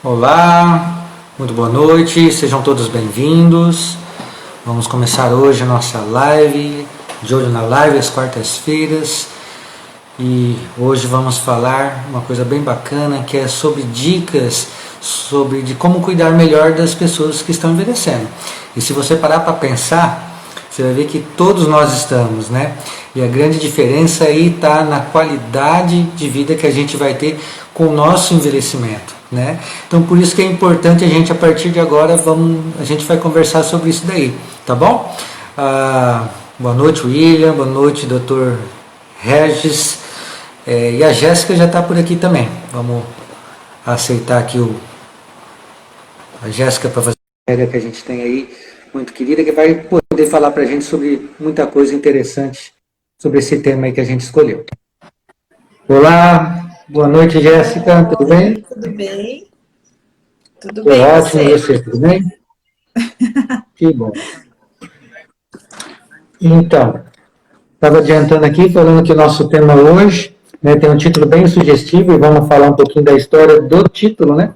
Olá, muito boa noite, sejam todos bem-vindos. Vamos começar hoje a nossa live, de olho na live, às quartas-feiras. E hoje vamos falar uma coisa bem bacana, que é sobre dicas de como cuidar melhor das pessoas que estão envelhecendo. E se você parar para pensar, você vai ver que todos nós estamos, né? E a grande diferença aí está na qualidade de vida que a gente vai ter com o nosso envelhecimento, né? Então por isso que é importante a gente, a partir de agora, a gente vai conversar sobre isso daí, tá bom? Boa noite, William, boa noite, Dr. Regis, e a Jéssica já está por aqui também. Vamos aceitar aqui a Jéssica para fazer a matéria que a gente tem aí, muito querida, que vai poder falar para a gente sobre muita coisa interessante sobre esse tema aí que a gente escolheu. Olá, boa noite, Jéssica, tudo bem? Tudo bem? Tudo Tô bem, ótimo, e você? você, tudo bem? Que bom. Então, estava adiantando aqui, falando que o nosso tema hoje, né, tem um título bem sugestivo, e vamos falar um pouquinho da história do título, né?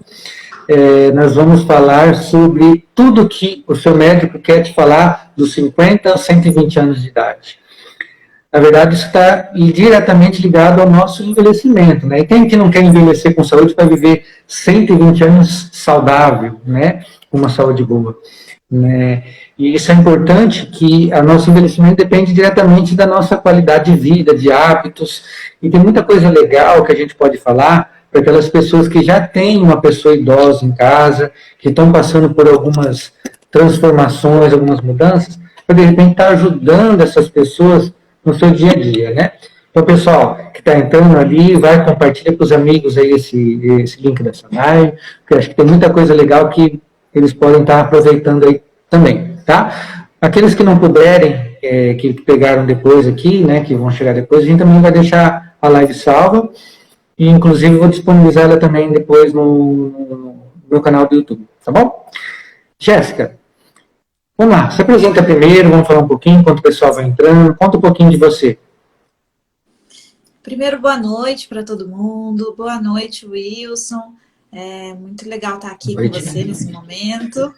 Nós vamos falar sobre tudo que o seu médico quer te falar dos 50 aos 120 anos de idade. Na verdade, isso está diretamente ligado ao nosso envelhecimento, né? E quem que não quer envelhecer com saúde para viver 120 anos saudável, né? Com uma saúde boa, né? E isso é importante, que o nosso envelhecimento depende diretamente da nossa qualidade de vida, de hábitos, e tem muita coisa legal que a gente pode falar para aquelas pessoas que já têm uma pessoa idosa em casa, que estão passando por algumas transformações, algumas mudanças, para de repente estar ajudando essas pessoas no seu dia a dia, né? Então, pessoal que está entrando ali, vai compartilhar com os amigos aí esse link dessa live, porque eu acho que tem muita coisa legal que eles podem estar aproveitando aí também, tá? Aqueles que não puderem, que pegaram depois aqui, né, que vão chegar depois, a gente também vai deixar a live salva, e inclusive vou disponibilizar ela também depois no meu canal do YouTube, tá bom? Jéssica, vamos lá, se apresenta primeiro, vamos falar um pouquinho, enquanto o pessoal vai entrando, conta um pouquinho de você. Primeiro, boa noite para todo mundo. Boa noite, Wilson. É muito legal estar aqui com você nesse momento.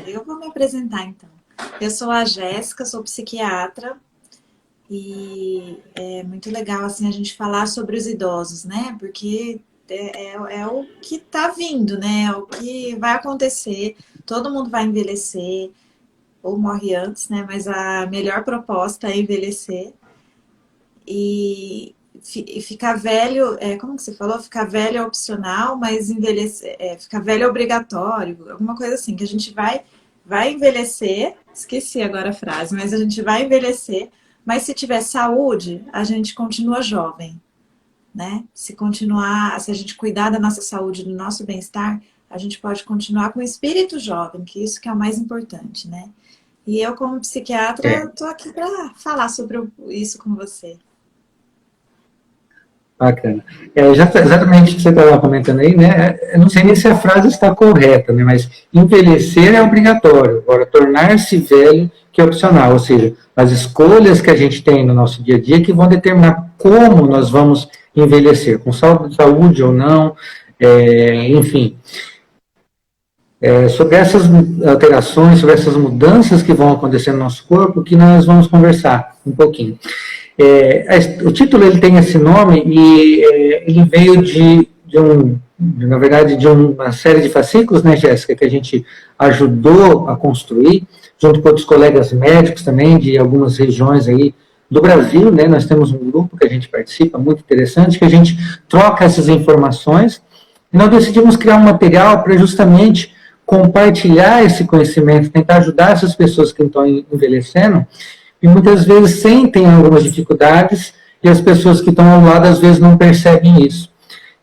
Eu vou me apresentar, então. Eu sou a Jéssica, sou psiquiatra, e é muito legal assim a gente falar sobre os idosos, né? Porque é o que está vindo, né? É o que vai acontecer. Todo mundo vai envelhecer ou morre antes, né? Mas a melhor proposta é envelhecer. E ficar velho, como que você falou? Ficar velho é opcional, mas envelhecer, ficar velho é obrigatório, alguma coisa assim, que a gente vai envelhecer, esqueci agora a frase, mas a gente vai envelhecer, mas se tiver saúde, a gente continua jovem, né? Se a gente cuidar da nossa saúde, do nosso bem-estar, a gente pode continuar com o espírito jovem, que isso que é o mais importante, né? E eu, como psiquiatra, estou aqui para falar sobre isso com você. Bacana. Exatamente o que você estava comentando aí, né? Eu não sei nem se a frase está correta, né? Mas envelhecer é obrigatório, agora tornar-se velho que é opcional, ou seja, as escolhas que a gente tem no nosso dia a dia que vão determinar como nós vamos envelhecer, com saúde ou não, enfim. Sobre essas alterações, sobre essas mudanças que vão acontecer no nosso corpo, que nós vamos conversar um pouquinho. O título ele tem esse nome e ele veio na verdade, de uma série de fascículos, né, Jéssica, que a gente ajudou a construir, junto com outros colegas médicos também, de algumas regiões aí do Brasil, né, nós temos um grupo que a gente participa, muito interessante, que a gente troca essas informações, e nós decidimos criar um material para justamente compartilhar esse conhecimento, tentar ajudar essas pessoas que estão envelhecendo, e muitas vezes sentem algumas dificuldades, e as pessoas que estão ao lado, às vezes, não percebem isso.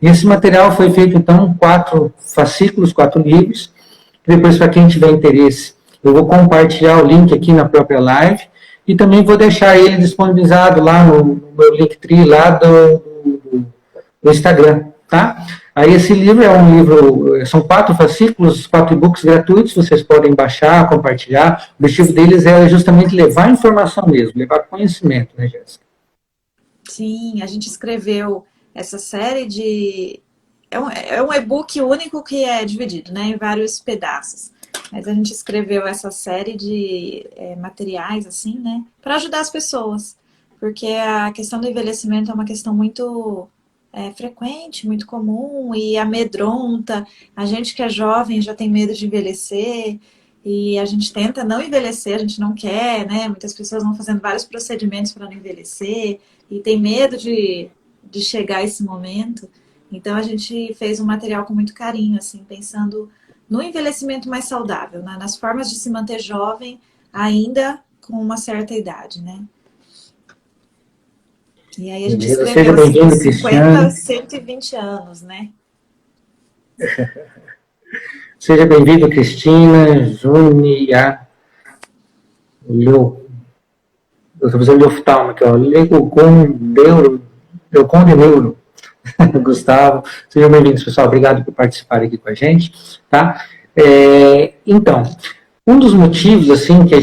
E esse material foi feito, então, 4 fascículos, 4 livros, depois, para quem tiver interesse, eu vou compartilhar o link aqui na própria live, e também vou deixar ele disponibilizado lá no meu Linktree, lá do Instagram, tá? Aí esse livro é um livro, são 4 fascículos, 4 e-books gratuitos, vocês podem baixar, compartilhar. O objetivo deles é justamente levar informação mesmo, levar conhecimento, né, Jéssica? Sim, a gente escreveu essa série de é um e-book único que é dividido, né, em vários pedaços. Mas a gente escreveu essa série de materiais, assim, né, para ajudar as pessoas. Porque a questão do envelhecimento é uma questão muito frequente, muito comum e amedronta. A gente que é jovem já tem medo de envelhecer e a gente tenta não envelhecer, a gente não quer, né? Muitas pessoas vão fazendo vários procedimentos para não envelhecer e tem medo de chegar a esse momento. Então a gente fez um material com muito carinho, assim, pensando no envelhecimento mais saudável, né? Nas formas de se manter jovem ainda com uma certa idade, né? E aí a gente Beleza. Seja escreveu assim, bem-vindo, 50 a Cristiane. 120 anos, né? Seja bem-vindo, Cristina, Júnia, Leo. Eu estou fazendo de oftalmo aqui, ó. Leuconde Neuro. Gustavo. Sejam bem-vindos, pessoal. Obrigado por participarem aqui com a gente, tá? Então, um dos motivos, assim, que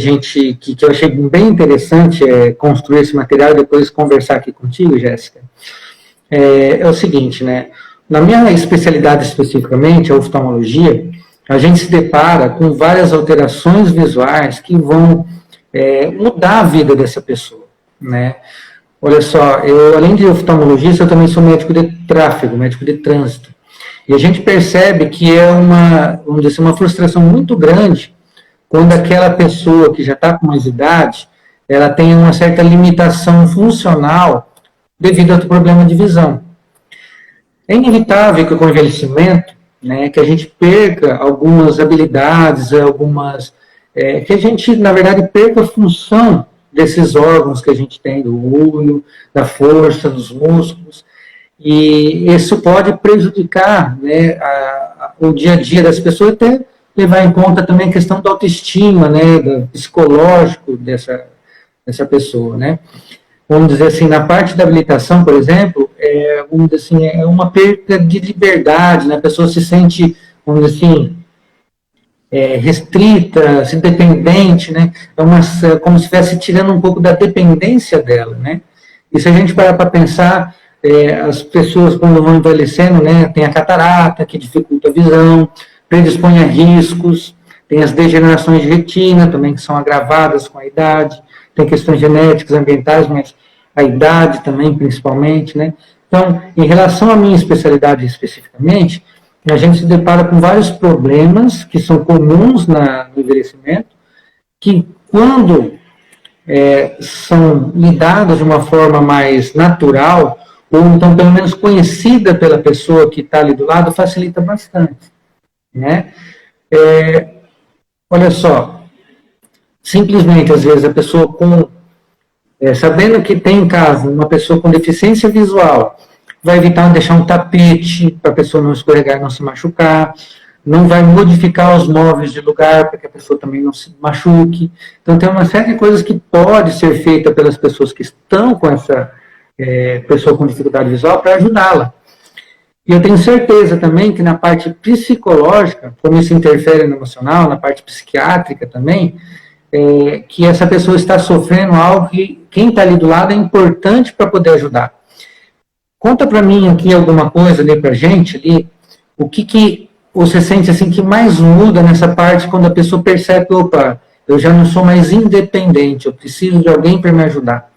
eu achei bem interessante construir esse material e depois conversar aqui contigo, Jéssica, é o seguinte, né? Na minha especialidade especificamente, a oftalmologia, a gente se depara com várias alterações visuais que vão mudar a vida dessa pessoa, né? Olha só, eu além de oftalmologista, eu também sou médico de tráfego, médico de trânsito. E a gente percebe que é vamos dizer assim, uma frustração muito grande quando aquela pessoa que já está com mais idade, ela tem uma certa limitação funcional devido ao problema de visão. É inevitável que com o envelhecimento, né, que a gente perca algumas habilidades, que a gente, na verdade, perca a função desses órgãos que a gente tem, do olho, da força, dos músculos, e isso pode prejudicar, né, o dia a dia das pessoas, até levar em conta também a questão da autoestima, né, do psicológico dessa pessoa, né. Vamos dizer assim, na parte da habilitação, por exemplo, vamos dizer assim, é uma perda de liberdade, né, a pessoa se sente, vamos dizer assim, restrita, dependente, né? Como se estivesse tirando um pouco da dependência dela, né? E se a gente parar para pensar, as pessoas quando vão envelhecendo, né, tem a catarata que dificulta a visão, predispõe a riscos, tem as degenerações de retina também que são agravadas com a idade, tem questões genéticas, ambientais, mas a idade também principalmente, né? Então, em relação à minha especialidade especificamente, a gente se depara com vários problemas que são comuns no envelhecimento, que quando são lidados de uma forma mais natural, ou então pelo menos conhecida pela pessoa que está ali do lado, facilita bastante, né? Olha só, simplesmente às vezes a pessoa sabendo que tem em casa uma pessoa com deficiência visual, vai evitar deixar um tapete para a pessoa não escorregar e não se machucar, não vai modificar os móveis de lugar para que a pessoa também não se machuque. Então, tem uma série de coisas que pode ser feita pelas pessoas que estão com essa pessoa com dificuldade visual para ajudá-la. E eu tenho certeza também que na parte psicológica, como isso interfere no emocional, na parte psiquiátrica também, que essa pessoa está sofrendo algo que quem está ali do lado é importante para poder ajudar. Conta para mim aqui alguma coisa ali para gente ali, o que você sente assim que mais muda nessa parte quando a pessoa percebe, opa, eu já não sou mais independente, eu preciso de alguém para me ajudar.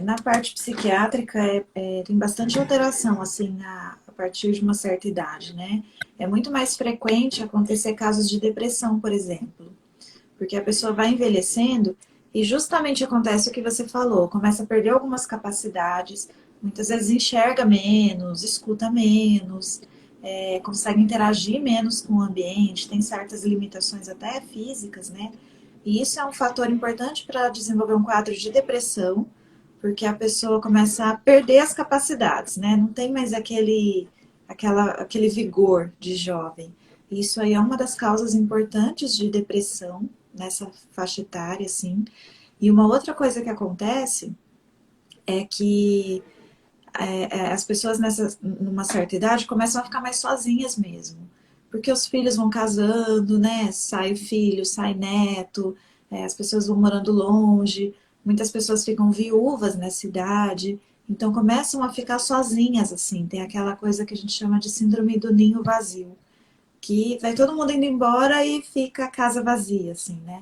Na parte psiquiátrica tem bastante alteração assim a partir de uma certa idade, né? É muito mais frequente acontecer casos de depressão, por exemplo, porque a pessoa vai envelhecendo e justamente acontece o que você falou, começa a perder algumas capacidades, muitas vezes enxerga menos, escuta menos, consegue interagir menos com o ambiente, tem certas limitações até físicas, né? E isso é um fator importante para desenvolver um quadro de depressão, porque a pessoa começa a perder as capacidades, né? Não tem mais aquele vigor de jovem. Isso aí é uma das causas importantes de depressão nessa faixa etária, assim. E uma outra coisa que acontece é que as pessoas numa certa idade começam a ficar mais sozinhas mesmo. Porque os filhos vão casando, né? Sai filho, sai neto, as pessoas vão morando longe, muitas pessoas ficam viúvas nessa idade. Então começam a ficar sozinhas, assim, tem aquela coisa que a gente chama de síndrome do ninho vazio, que vai todo mundo indo embora e fica a casa vazia, assim, né?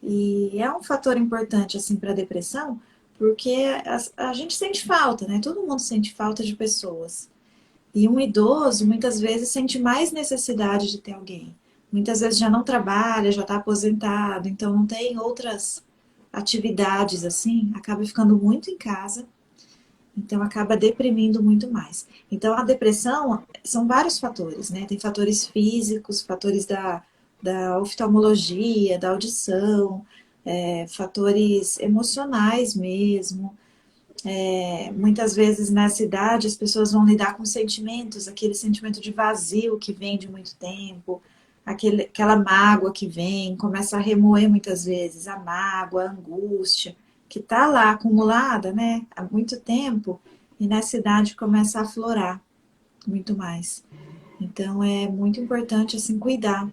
E é um fator importante, assim, para a depressão, porque a gente sente falta, né? Todo mundo sente falta de pessoas. E um idoso, muitas vezes, sente mais necessidade de ter alguém. Muitas vezes já não trabalha, já está aposentado, então não tem outras atividades, assim, acaba ficando muito em casa, então acaba deprimindo muito mais. Então a depressão são vários fatores, né? Tem fatores físicos, fatores da oftalmologia, da audição, fatores emocionais mesmo. Muitas vezes nessa idade as pessoas vão lidar com sentimentos, aquele sentimento de vazio que vem de muito tempo, aquela mágoa que vem, começa a remoer muitas vezes a mágoa, a angústia, que está lá acumulada, né, há muito tempo, e nessa idade começa a aflorar muito mais. Então é muito importante assim cuidar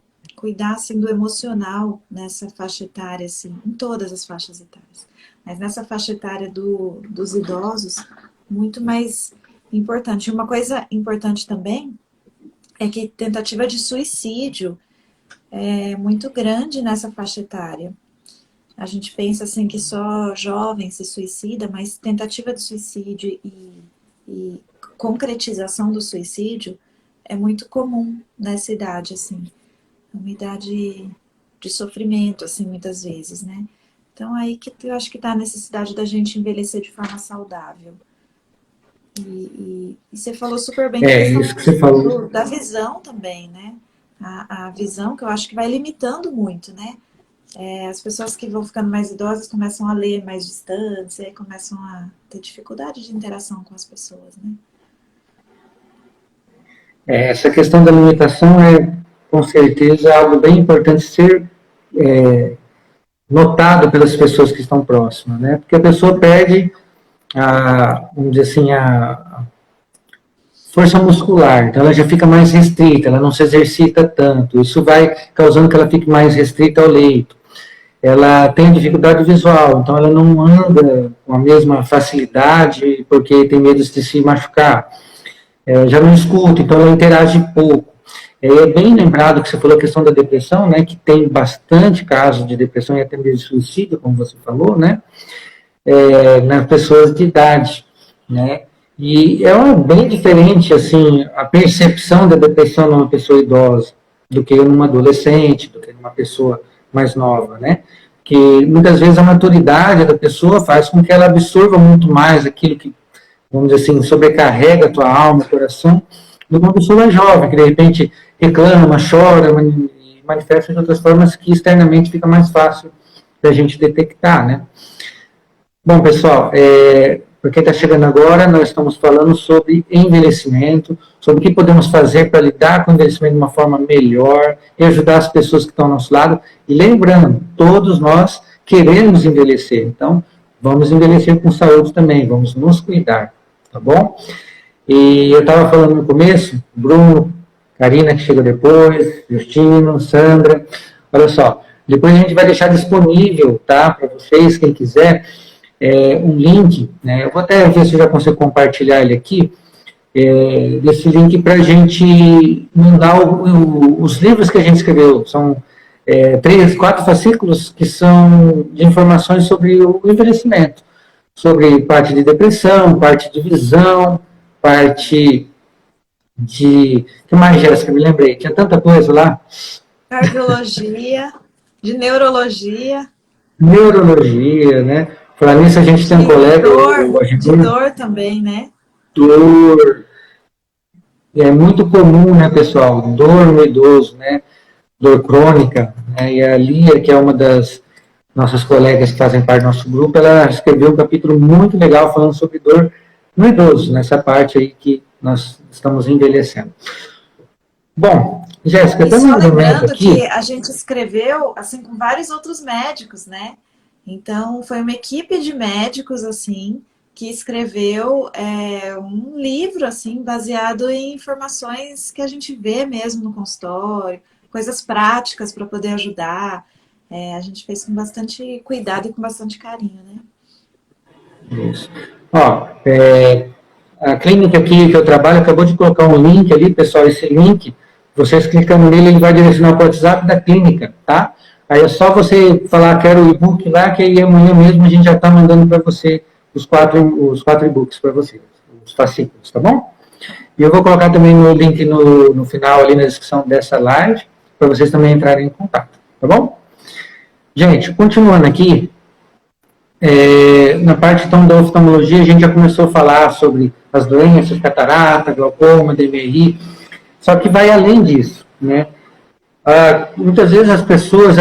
assim do emocional nessa faixa etária, assim, em todas as faixas etárias. Mas nessa faixa etária dos idosos, muito mais importante. E uma coisa importante também é que tentativa de suicídio é muito grande nessa faixa etária. A gente pensa assim que só jovem se suicida, mas tentativa de suicídio e concretização do suicídio é muito comum nessa idade, assim. É uma idade de sofrimento, assim, muitas vezes, né? Então, aí que eu acho que está a necessidade da gente envelhecer de forma saudável. E você falou super bem da É, questão isso que você falou. da visão também, né? A visão que eu acho que vai limitando muito, né? As pessoas que vão ficando mais idosas começam a ler mais distantes, aí começam a ter dificuldade de interação com as pessoas, né? Essa questão da limitação é, com certeza, algo bem importante ser notado pelas pessoas que estão próximas, né? Porque a pessoa perde vamos dizer assim, a força muscular, então ela já fica mais restrita, ela não se exercita tanto, isso vai causando que ela fique mais restrita ao leito. Ela tem dificuldade visual, então ela não anda com a mesma facilidade porque tem medo de se machucar. Já não escuta, então ela interage pouco. É bem lembrado que você falou a questão da depressão, né, que tem bastante casos de depressão e até mesmo de suicídio, como você falou, né, nas pessoas de idade, né, e é bem diferente, assim, a percepção da depressão numa pessoa idosa do que numa adolescente, do que numa pessoa mais nova, né, que muitas vezes a maturidade da pessoa faz com que ela absorva muito mais aquilo que, vamos dizer assim, sobrecarrega a tua alma, coração, do que uma pessoa jovem, que de repente reclama, chora, e manifesta de outras formas que externamente fica mais fácil da gente detectar, né? Bom, pessoal, para quem está chegando agora, nós estamos falando sobre envelhecimento, sobre o que podemos fazer para lidar com o envelhecimento de uma forma melhor e ajudar as pessoas que estão ao nosso lado. E lembrando, todos nós queremos envelhecer, então vamos envelhecer com saúde também, vamos nos cuidar, tá bom? E eu estava falando no começo, Bruno, Karina, que chegou depois, Justino, Sandra. Olha só, depois a gente vai deixar disponível, tá, para vocês, quem quiser, um link, né? Eu vou até ver se eu já consigo compartilhar ele aqui, desse link para a gente mandar os livros que a gente escreveu. São 4 fascículos que são de informações sobre o envelhecimento, sobre parte de depressão, parte de visão, parte de... O que mais, Jéssica? Me lembrei. Tinha tanta coisa lá. Cardiologia, de neurologia, Neurologia, né? Falar nisso, a gente tem um colega, o de Arthur, dor também, né? dor. É muito comum, né, pessoal? Dor no idoso, né? Dor crônica. Né? E a Lia, que é uma das nossas colegas que fazem parte do nosso grupo, ela escreveu um capítulo muito legal falando sobre dor no idoso, nessa parte aí que nós estamos envelhecendo. Bom, Jéssica, E tem só um momento lembrando que aqui. a gente escreveu assim com vários outros médicos, né? Então foi uma equipe de médicos assim que escreveu um livro assim baseado em informações que a gente vê mesmo no consultório, coisas práticas para poder ajudar. A gente fez com bastante cuidado e com bastante carinho, né? Isso. Ó, a clínica aqui que eu trabalho acabou de colocar um link ali, pessoal. Esse link, vocês clicando nele, ele vai direcionar para o WhatsApp da clínica, tá? Aí é só você falar, quero o e-book lá, que aí amanhã mesmo a gente já está mandando para você os quatro e-books para você, os fascículos, tá bom? E eu vou colocar também o link no final, ali na descrição dessa live, para vocês também entrarem em contato, tá bom? Gente, continuando aqui, na parte então da oftalmologia, a gente já começou a falar sobre as doenças, catarata, glaucoma, DMRI, só que vai além disso, né? Muitas vezes as pessoas,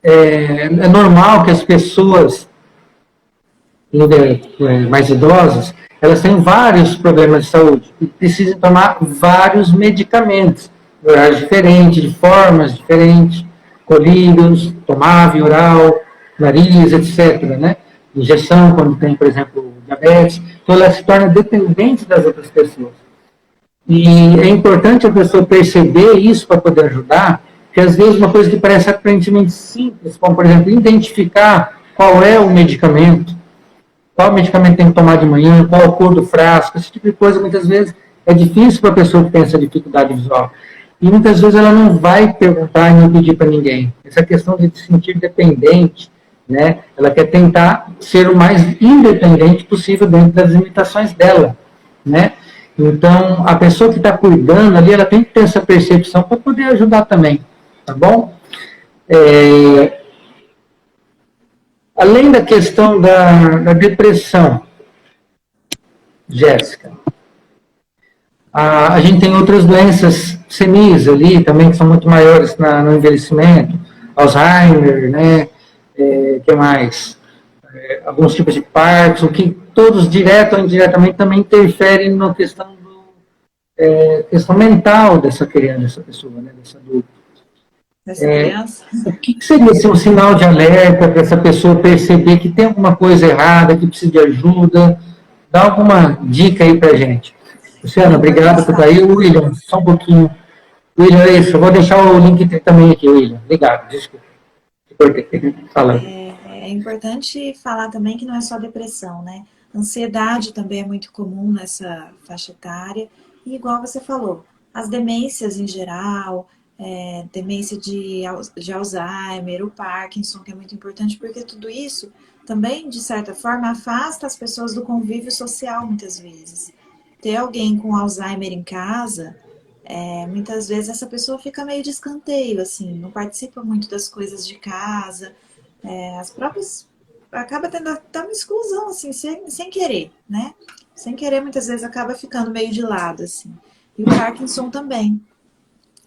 é normal que as pessoas mais idosas, elas têm vários problemas de saúde e precisam tomar vários medicamentos, em horários diferentes, de formas diferentes, colírios, tomar via oral, nariz, etc., né? Injeção, quando tem, por exemplo, diabetes. Então, ela se torna dependente das outras pessoas. E é importante a pessoa perceber isso para poder ajudar, porque às vezes uma coisa que parece aparentemente simples, como, por exemplo, identificar qual é o medicamento, qual medicamento tem que tomar de manhã, qual a cor do frasco, esse tipo de coisa, muitas vezes é difícil para a pessoa que tem essa dificuldade visual. E muitas vezes ela não vai perguntar e não pedir para ninguém. Essa questão de se sentir dependente, né? Ela quer tentar ser o mais independente possível dentro das limitações dela, né? Então, a pessoa que está cuidando ali, ela tem que ter essa percepção para poder ajudar também, tá bom? Além da questão da depressão, Jéssica, a gente tem outras doenças senis ali também, que são muito maiores no envelhecimento, Alzheimer, né? Que mais? Alguns tipos de Parkinson, que todos, direto ou indiretamente, também interferem na questão mental dessa criança, dessa pessoa, né? Dessa adulta. Dessa criança? O que seria assim, um sinal de alerta para essa pessoa perceber que tem alguma coisa errada, que precisa de ajuda? Dá alguma dica aí para gente. Luciana, obrigado por estar aí. William, só um pouquinho. William, é isso. Eu vou deixar o link também aqui, William. Obrigado, desculpa. Falando. É importante falar também que não é só depressão, né? Ansiedade também é muito comum nessa faixa etária. E igual você falou, as demências em geral, demência de Alzheimer, o Parkinson, que é muito importante, porque tudo isso também, de certa forma, afasta as pessoas do convívio social, muitas vezes. Ter alguém com Alzheimer em casa, muitas vezes essa pessoa fica meio de escanteio, assim, não participa muito das coisas de casa, as próprias... acaba tendo até uma exclusão, assim, sem querer, né? Sem querer, muitas vezes acaba ficando meio de lado, assim. E o Parkinson também.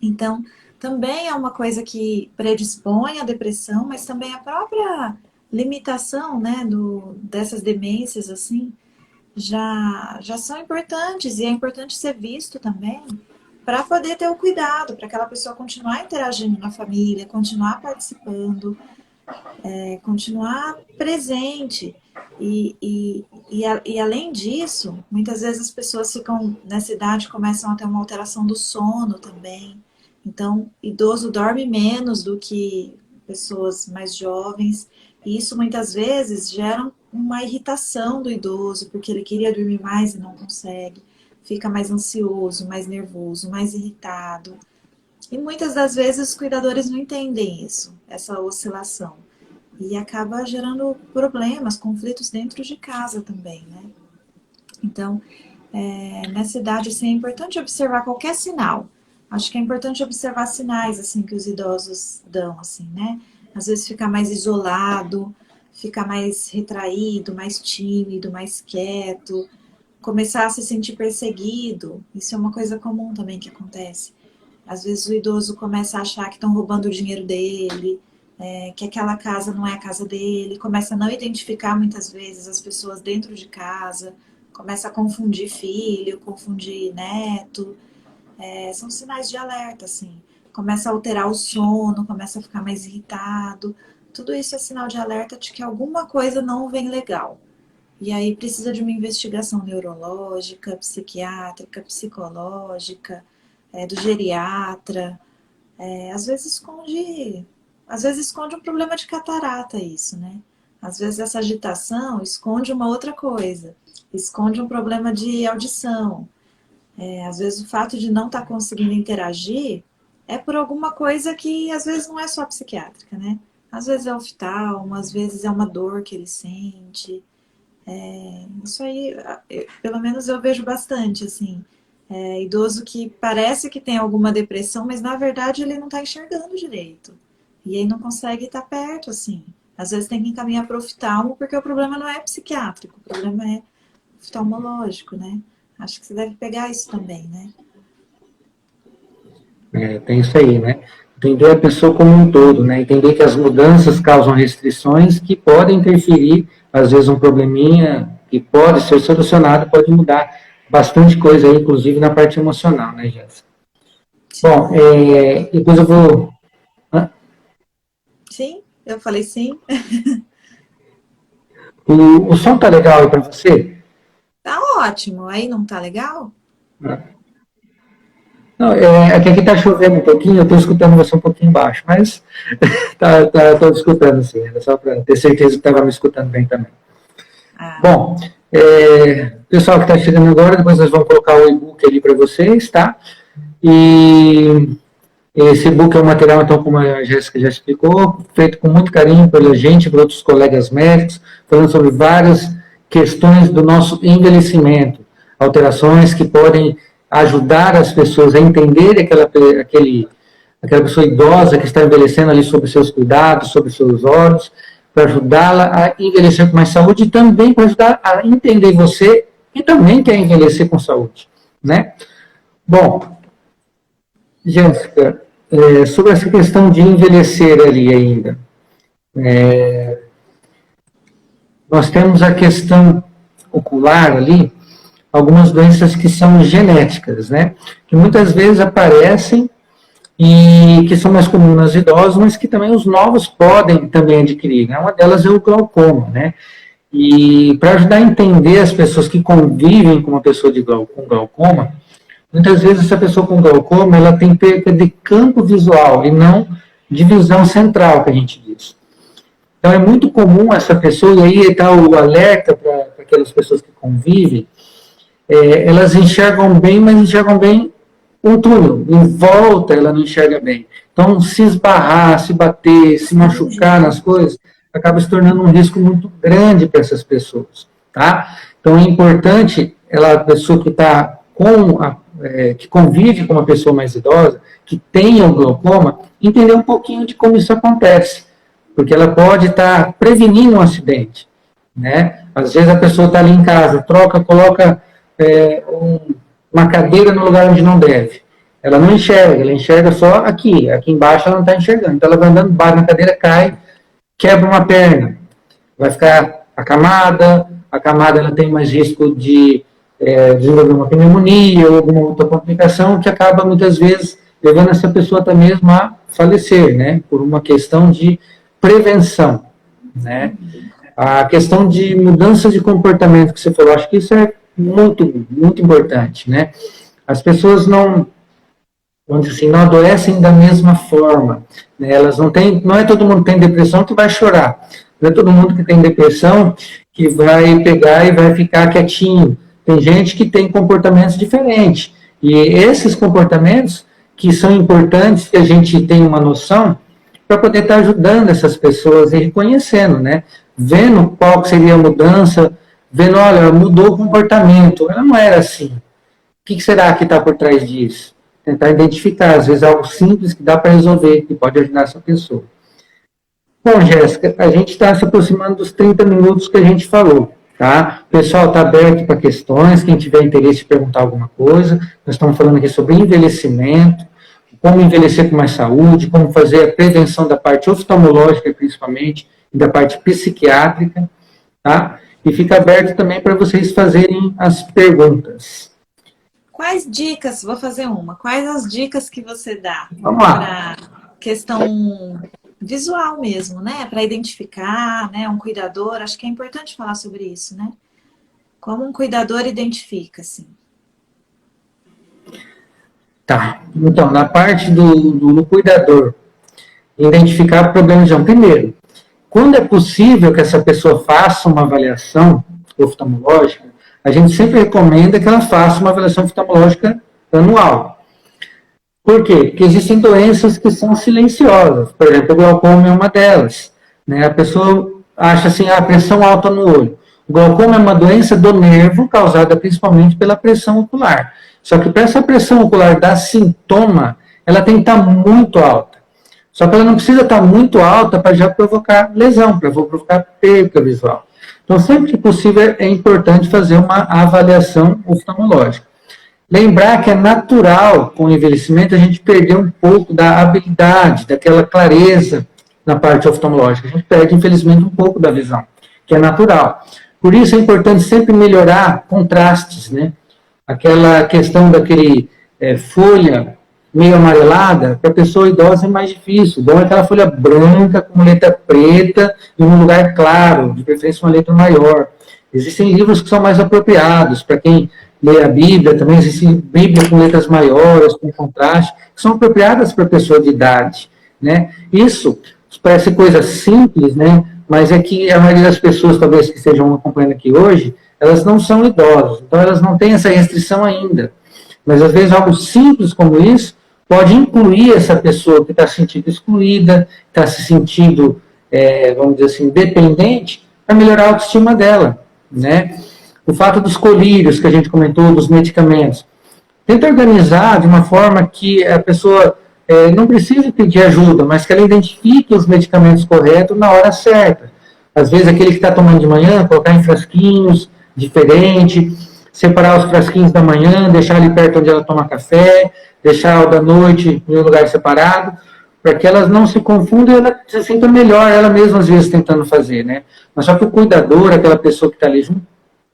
Então, também é uma coisa que predispõe à depressão, mas também a própria limitação, né, dessas demências, assim, já são importantes, e é importante ser visto também para poder ter o cuidado, para aquela pessoa continuar interagindo na família, continuar participando, continuar presente. E além disso, muitas vezes as pessoas ficam nessa idade, começam a ter uma alteração do sono também. Então, idoso dorme menos do que pessoas mais jovens. E isso muitas vezes gera uma irritação do idoso, porque ele queria dormir mais e não consegue. Fica mais ansioso, mais nervoso, mais irritado. E muitas das vezes os cuidadores não entendem isso, essa oscilação. E acaba gerando problemas, conflitos dentro de casa também, né? Então, nessa idade, assim, é importante observar qualquer sinal. Acho que é importante observar sinais, assim, que os idosos dão, assim, né? Às vezes ficar mais isolado, ficar mais retraído, mais tímido, mais quieto, começar a se sentir perseguido. Isso é uma coisa comum também que acontece. Às vezes o idoso começa a achar que estão roubando o dinheiro dele, que aquela casa não é a casa dele, começa a não identificar muitas vezes as pessoas dentro de casa, começa a confundir filho, confundir neto. São sinais de alerta, assim. Começa a alterar o sono, começa a ficar mais irritado. Tudo isso é sinal de alerta de que alguma coisa não vem legal. E aí precisa de uma investigação neurológica, psiquiátrica, psicológica, do geriatra. Às vezes esconde um problema de catarata isso, né? Às vezes essa agitação esconde uma outra coisa, esconde um problema de audição. Às vezes o fato de não estar conseguindo interagir é por alguma coisa que às vezes não é só psiquiátrica, né? Às vezes é oftalmo, às vezes é uma dor que ele sente. Isso aí, pelo menos eu vejo bastante, assim. Idoso que parece que tem alguma depressão, mas na verdade ele não está enxergando direito. E aí não consegue estar perto, assim. Às vezes tem que encaminhar para o oftalmo, porque o problema não é psiquiátrico, o problema é oftalmológico, né? Acho que você deve pegar isso também, né? Tem isso aí, né? Entender a pessoa como um todo, né? Entender que as mudanças causam restrições que podem interferir, às vezes um probleminha que pode ser solucionado, pode mudar bastante coisa aí, inclusive na parte emocional, né, Jéssica? Bom, depois eu vou... Sim, eu falei sim. O som tá legal aí para você? Tá ótimo. Aí não tá legal? Não, é que aqui tá chovendo um pouquinho, eu estou escutando você um pouquinho baixo, mas tô escutando sim, era só para ter certeza que estava me escutando bem também. Bom, pessoal que está chegando agora, depois nós vamos colocar o e-book ali para vocês, tá? E esse e-book é um material, então, como a Jéssica já explicou, feito com muito carinho pela gente, por outros colegas médicos, falando sobre várias questões do nosso envelhecimento, alterações que podem ajudar as pessoas a entender aquela pessoa idosa que está envelhecendo ali sobre seus cuidados, sobre seus olhos, para ajudá-la a envelhecer com mais saúde e também para ajudar a entender você que também quer envelhecer com saúde, né? Bom, Jéssica, sobre essa questão de envelhecer ali ainda, nós temos a questão ocular ali, algumas doenças que são genéticas, né? Que muitas vezes aparecem e que são mais comuns nos idosos, mas que também os novos podem também adquirir, né? Uma delas é o glaucoma, né? E para ajudar a entender as pessoas que convivem com uma pessoa com glaucoma, muitas vezes essa pessoa com glaucoma, ela tem perda de campo visual e não de visão central, que a gente diz. Então é muito comum essa pessoa, e aí está o alerta para aquelas pessoas que convivem, elas enxergam bem, mas enxergam bem um túnel, em volta ela não enxerga bem. Então, se esbarrar, se bater, se machucar nas coisas, acaba se tornando um risco muito grande para essas pessoas, tá? Então, é importante, a pessoa que está que convive com uma pessoa mais idosa, que tenha o glaucoma, entender um pouquinho de como isso acontece, porque ela pode estar prevenindo um acidente, né? Às vezes a pessoa está ali em casa, coloca uma cadeira no lugar onde não deve. Ela não enxerga, ela enxerga só aqui embaixo ela não está enxergando. Então ela vai andando, bate na cadeira, cai, quebra uma perna, vai ficar acamada, a camada ela tem mais risco de desenvolver uma pneumonia ou alguma outra complicação que acaba muitas vezes levando essa pessoa até mesmo a falecer, né, por uma questão de prevenção, né. A questão de mudança de comportamento que você falou, acho que isso é muito, muito importante, né? As pessoas não, vamos dizer assim, não adoecem da mesma forma, né? Elas não têm, não é todo mundo que tem depressão que vai chorar, não é todo mundo que tem depressão que vai pegar e vai ficar quietinho. Tem gente que tem comportamentos diferentes, e esses comportamentos que são importantes que a gente tenha uma noção para poder estar ajudando essas pessoas e reconhecendo, né? Vendo qual seria a mudança, vendo, olha, mudou o comportamento, ela não era assim. O que será que está por trás disso? Tentar identificar, às vezes algo simples que dá para resolver, que pode ajudar essa pessoa. Bom, Jéssica, a gente está se aproximando dos 30 minutos que a gente falou, tá? O pessoal está aberto para questões, quem tiver interesse em perguntar alguma coisa. Nós estamos falando aqui sobre envelhecimento, como envelhecer com mais saúde, como fazer a prevenção da parte oftalmológica, principalmente, e da parte psiquiátrica, tá? E fica aberto também para vocês fazerem as perguntas. Quais dicas, vou fazer uma, quais as dicas que você dá para questão visual mesmo, né? Para identificar, né? Um cuidador, acho que é importante falar sobre isso, né? Como um cuidador identifica, assim. Tá, então, na parte do cuidador, identificar problemas de visão. Primeiro, Quando é possível que essa pessoa faça uma avaliação oftalmológica, a gente sempre recomenda que ela faça uma avaliação oftalmológica anual. Por quê? Porque existem doenças que são silenciosas. Por exemplo, o glaucoma é uma delas. Né? A pessoa acha assim, a pressão alta no olho. O glaucoma é uma doença do nervo causada principalmente pela pressão ocular. Só que para essa pressão ocular dar sintoma, ela tem que estar muito alta. Só que ela não precisa estar muito alta para já provocar lesão, para provocar perca visual. Então, sempre que possível, é importante fazer uma avaliação oftalmológica. Lembrar que é natural, com o envelhecimento, a gente perder um pouco da habilidade, daquela clareza na parte oftalmológica. A gente perde, infelizmente, um pouco da visão, que é natural. Por isso é importante sempre melhorar contrastes, né? Aquela questão daquele folha meio amarelada, para a pessoa idosa é mais difícil. Bom é aquela folha branca com letra preta em um lugar claro, de preferência uma letra maior. Existem livros que são mais apropriados para quem lê a Bíblia, também existe Bíblia com letras maiores, com contraste, que são apropriadas para a pessoa de idade, né? Isso parece coisa simples, né? Mas é que a maioria das pessoas, talvez que estejam acompanhando aqui hoje, elas não são idosas, então elas não têm essa restrição ainda. Mas às vezes algo simples como isso pode incluir essa pessoa que está se sentindo excluída, está se sentindo, vamos dizer assim, dependente, para melhorar a autoestima dela, né? O fato dos colírios que a gente comentou, dos medicamentos. Tenta organizar de uma forma que a pessoa não precise pedir ajuda, mas que ela identifique os medicamentos corretos na hora certa. Às vezes, aquele que está tomando de manhã, colocar em frasquinhos diferente, separar os frasquinhos da manhã, deixar ali perto onde ela toma café, deixar o da noite em um lugar separado, para que elas não se confundam e ela se sinta melhor, ela mesma, às vezes, tentando fazer, né? Mas só que o cuidador, aquela pessoa que está ali junto,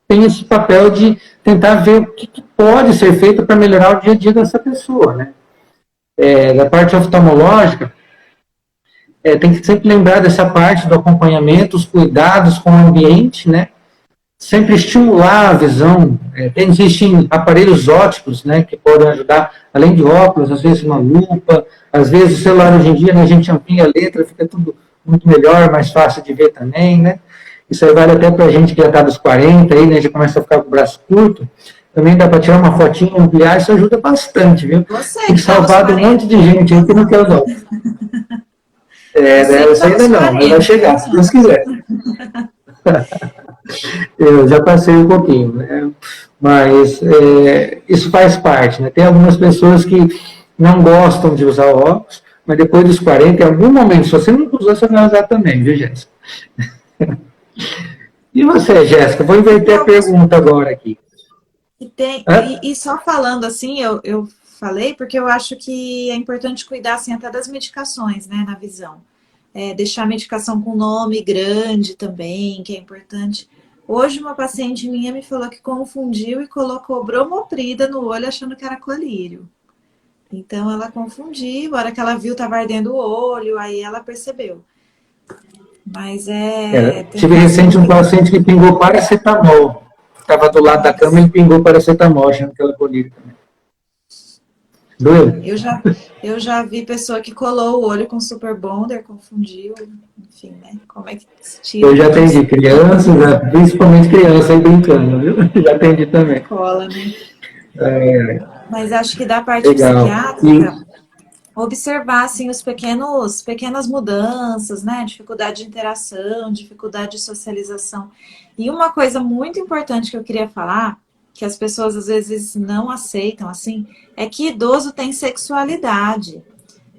tem esse papel de tentar ver o que pode ser feito para melhorar o dia a dia dessa pessoa, né? Da parte oftalmológica, tem que sempre lembrar dessa parte do acompanhamento, os cuidados com o ambiente, né? Sempre estimular a visão. Existem aparelhos óticos, né, que podem ajudar, além de óculos, às vezes uma lupa, às vezes o celular hoje em dia, né, a gente amplia a letra, fica tudo muito melhor, mais fácil de ver também, né? Isso aí vale até para a gente que já está dos 40, aí, né, já começa a ficar com o braço curto. Também dá para tirar uma fotinha, ampliar, isso ajuda bastante, viu? Tem salvado um monte de gente aí que não quer usar. Isso ainda não, mas vai chegar, se Deus quiser. Eu já passei um pouquinho, né? Mas isso faz parte, né? Tem algumas pessoas que não gostam de usar óculos, mas depois dos 40, em algum momento, se você não usar, você vai usar também, viu, Jéssica? E você, Jéssica? Vou inverter a pergunta agora aqui. E só falando assim, eu falei porque eu acho que é importante cuidar assim, até das medicações, né, na visão. Deixar a medicação com nome grande também, que é importante. Hoje uma paciente minha me falou que confundiu e colocou bromoprida no olho achando que era colírio. Então ela confundiu, a hora que ela viu estava ardendo o olho, aí ela percebeu. Mas tive recente um paciente que pingou paracetamol. Estava do lado da cama e pingou paracetamol, achando que era colírio também. Doeu? Eu já vi pessoa que colou o olho com super bonder, confundiu, enfim, né? Como é que se tira? Eu já atendi crianças, principalmente crianças aí brincando, viu? Já atendi também. Cola, né? Mas acho que da parte legal. psiquiátrica, observar assim, pequenas mudanças, né? Dificuldade de interação, dificuldade de socialização. E uma coisa muito importante que eu queria falar, que as pessoas às vezes não aceitam, assim, é que idoso tem sexualidade.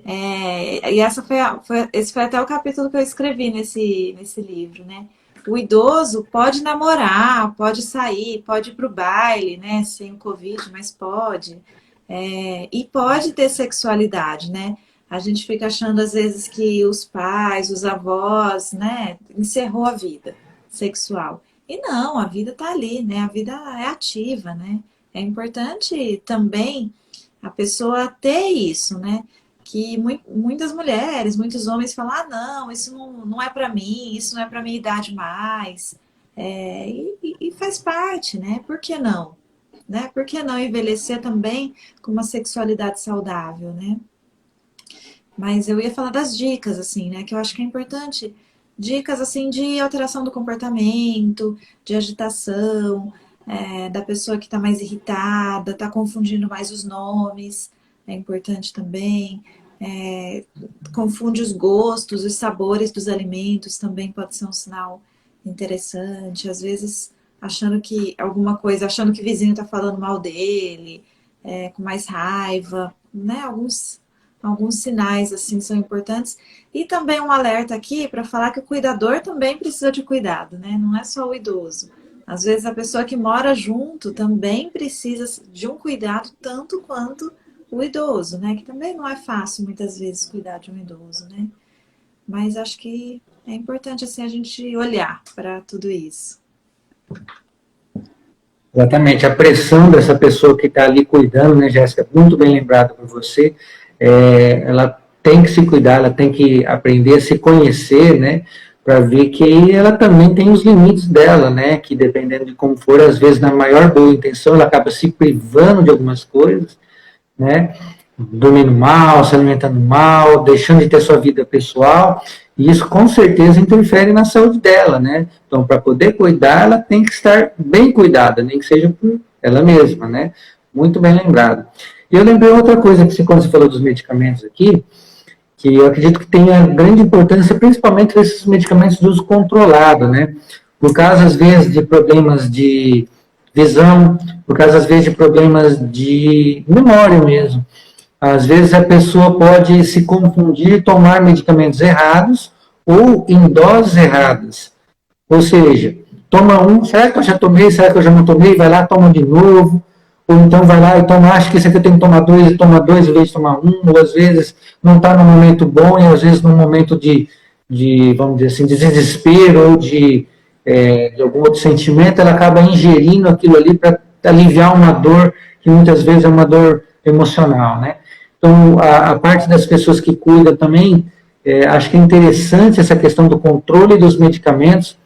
E esse foi até o capítulo que eu escrevi nesse livro, né? O idoso pode namorar, pode sair, pode ir para o baile, né? Sem o Covid, mas pode. E pode ter sexualidade, né? A gente fica achando às vezes que os pais, os avós, né? Encerrou a vida sexual. E não, a vida está ali, né? A vida é ativa, né? É importante também a pessoa ter isso, né? Que muitas mulheres, muitos homens falam, não, isso não é para mim, isso não é para minha idade mais. E faz parte, né? Por que não? Né? Por que não envelhecer também com uma sexualidade saudável, né? Mas eu ia falar das dicas, assim, né? Que eu acho que é importante dicas assim de alteração do comportamento, de agitação, da pessoa que está mais irritada, está confundindo mais os nomes, é importante também. Confunde os gostos, os sabores dos alimentos, também pode ser um sinal interessante. Às vezes, achando que alguma coisa, achando que o vizinho está falando mal dele, com mais raiva, né? Alguns sinais assim são importantes. E também um alerta aqui para falar que o cuidador também precisa de cuidado, né? Não é só o idoso. Às vezes a pessoa que mora junto também precisa de um cuidado tanto quanto o idoso, né? Que também não é fácil muitas vezes cuidar de um idoso, né? Mas acho que é importante assim a gente olhar para tudo isso. Exatamente, a pressão dessa pessoa que está ali cuidando, né, Jéssica, muito bem lembrado por você, ela tem que se cuidar, ela tem que aprender a se conhecer, né, para ver que ela também tem os limites dela, né, que dependendo de como for, às vezes na maior boa intenção, ela acaba se privando de algumas coisas, né, dormindo mal, se alimentando mal, deixando de ter sua vida pessoal, e isso com certeza interfere na saúde dela, né? Então, para poder cuidar, ela tem que estar bem cuidada, nem que seja por ela mesma, né? Muito bem lembrado. E eu lembrei outra coisa que quando você falou dos medicamentos aqui, que eu acredito que tenha grande importância, principalmente esses medicamentos de uso controlado, né? Por causa, às vezes, de problemas de visão, por causa, às vezes, de problemas de memória mesmo. Às vezes a pessoa pode se confundir e tomar medicamentos errados ou em doses erradas. Ou seja, toma um, será que eu já tomei, será que eu já não tomei? Vai lá, toma de novo. Ou então vai lá e toma, acho que esse aqui eu tenho que tomar dois, e toma dois em vez de tomar um. Ou às vezes não está no momento bom e às vezes no momento vamos dizer assim, de desespero ou de algum outro sentimento, ela acaba ingerindo aquilo ali para aliviar uma dor que muitas vezes é uma dor emocional, né? Então, a parte das pessoas que cuidam também, acho que é interessante essa questão do controle dos medicamentos,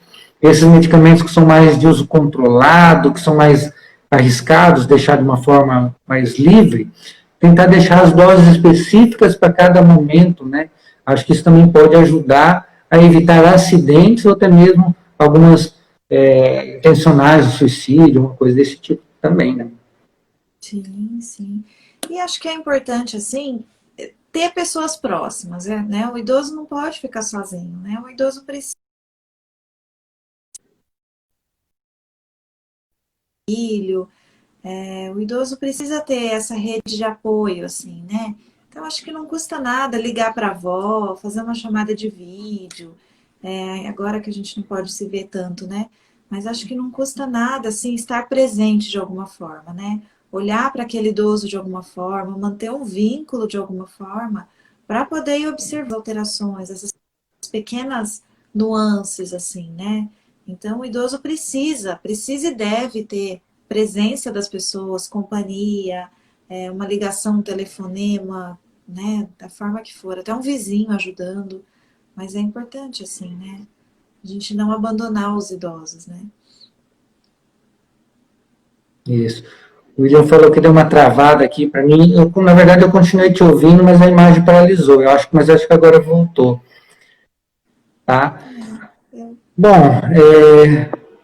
esses medicamentos que são mais de uso controlado, que são mais arriscados, deixar de uma forma mais livre, tentar deixar as doses específicas para cada momento, né? Acho que isso também pode ajudar a evitar acidentes ou até mesmo algumas intencionais de suicídio, uma coisa desse tipo também, né? Sim, sim. E acho que é importante, assim, ter pessoas próximas, né? O idoso não pode ficar sozinho, né? O idoso precisa de filho, o idoso precisa ter essa rede de apoio, assim, né? Então, acho que não custa nada ligar para a avó, fazer uma chamada de vídeo, agora que a gente não pode se ver tanto, né? Mas acho que não custa nada, assim, estar presente de alguma forma, né? Olhar para aquele idoso de alguma forma, manter um vínculo de alguma forma, para poder ir observar alterações, essas pequenas nuances, assim, né? Então, o idoso precisa e deve ter presença das pessoas, companhia, uma ligação, um telefonema, né? Da forma que for, até um vizinho ajudando. Mas é importante, assim, né? A gente não abandonar os idosos, né? Isso. O William falou que deu uma travada aqui para mim. Na verdade, eu continuei te ouvindo, mas a imagem paralisou. Mas acho que agora voltou, tá? Eu, Bom,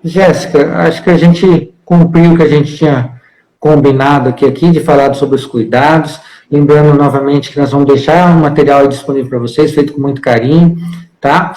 Jéssica, acho que a gente cumpriu o que a gente tinha combinado aqui de falar sobre os cuidados. Lembrando novamente que nós vamos deixar um material disponível para vocês, feito com muito carinho, tá?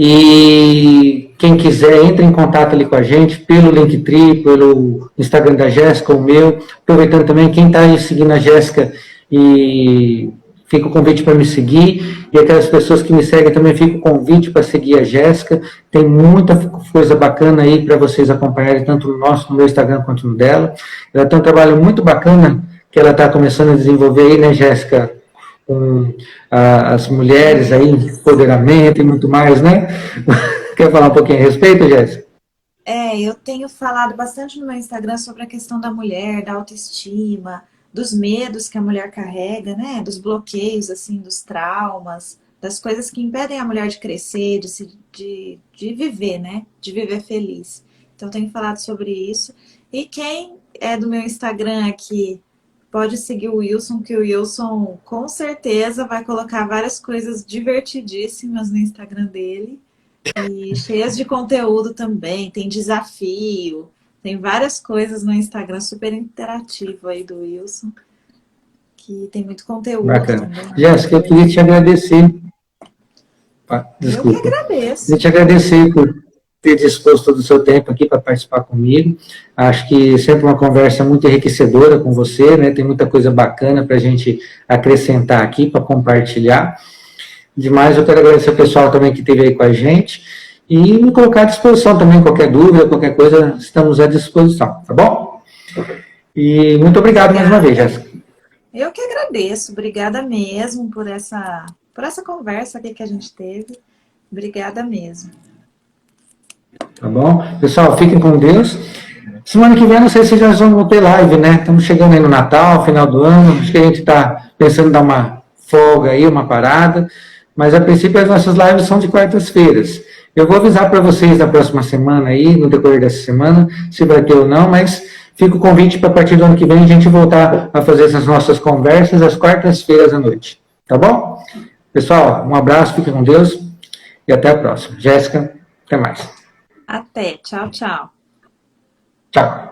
E quem quiser, entre em contato ali com a gente, pelo Linktree, pelo Instagram da Jéssica, o meu. Aproveitando também, quem está aí seguindo a Jéssica e fica o convite para me seguir. E aquelas pessoas que me seguem também fica o convite para seguir a Jéssica. Tem muita coisa bacana aí para vocês acompanharem, tanto no meu Instagram quanto no dela. Ela tem um trabalho muito bacana que ela está começando a desenvolver aí, né, Jéssica? Com as mulheres aí, empoderamento e muito mais, né? Quer falar um pouquinho a respeito, Jéssica? eu tenho falado bastante no meu Instagram sobre a questão da mulher, da autoestima, dos medos que a mulher carrega, né? Dos bloqueios, assim, dos traumas, das coisas que impedem a mulher de crescer, de viver, né? De viver feliz. Então, eu tenho falado sobre isso. E quem é do meu Instagram aqui, pode seguir o Wilson, que o Wilson com certeza vai colocar várias coisas divertidíssimas no Instagram dele. E cheias de conteúdo também, tem desafio, tem várias coisas no Instagram super interativo aí do Wilson, que tem muito conteúdo Bacana. também. Jéssica, eu queria te agradecer. Eu que Desculpa. Queria agradeço. te agradecer por ter disposto todo o seu tempo aqui para participar comigo. Acho que sempre uma conversa muito enriquecedora com você, né? Tem muita coisa bacana para a gente acrescentar aqui, para compartilhar. Demais, eu quero agradecer o pessoal também que esteve aí com a gente e me colocar à disposição também, qualquer dúvida, qualquer coisa, estamos à disposição, tá bom? E muito obrigado mais uma vez, Jéssica. Eu que agradeço. Obrigada mesmo por essa conversa aqui que a gente teve. Obrigada mesmo. Tá bom? Pessoal, fiquem com Deus. Semana que vem, não sei se já vão ter live, né? Estamos chegando aí no Natal, final do ano. Acho que a gente está pensando em dar uma folga aí, uma parada. Mas, a princípio, as nossas lives são de quartas-feiras. Eu vou avisar para vocês na próxima semana aí, no decorrer dessa semana, se vai ter ou não, mas fica o convite para a partir do ano que vem a gente voltar a fazer essas nossas conversas às quartas-feiras à noite. Tá bom? Pessoal, um abraço, fiquem com Deus e até a próxima. Jéssica, até mais. Até. Tchau, tchau. Tchau.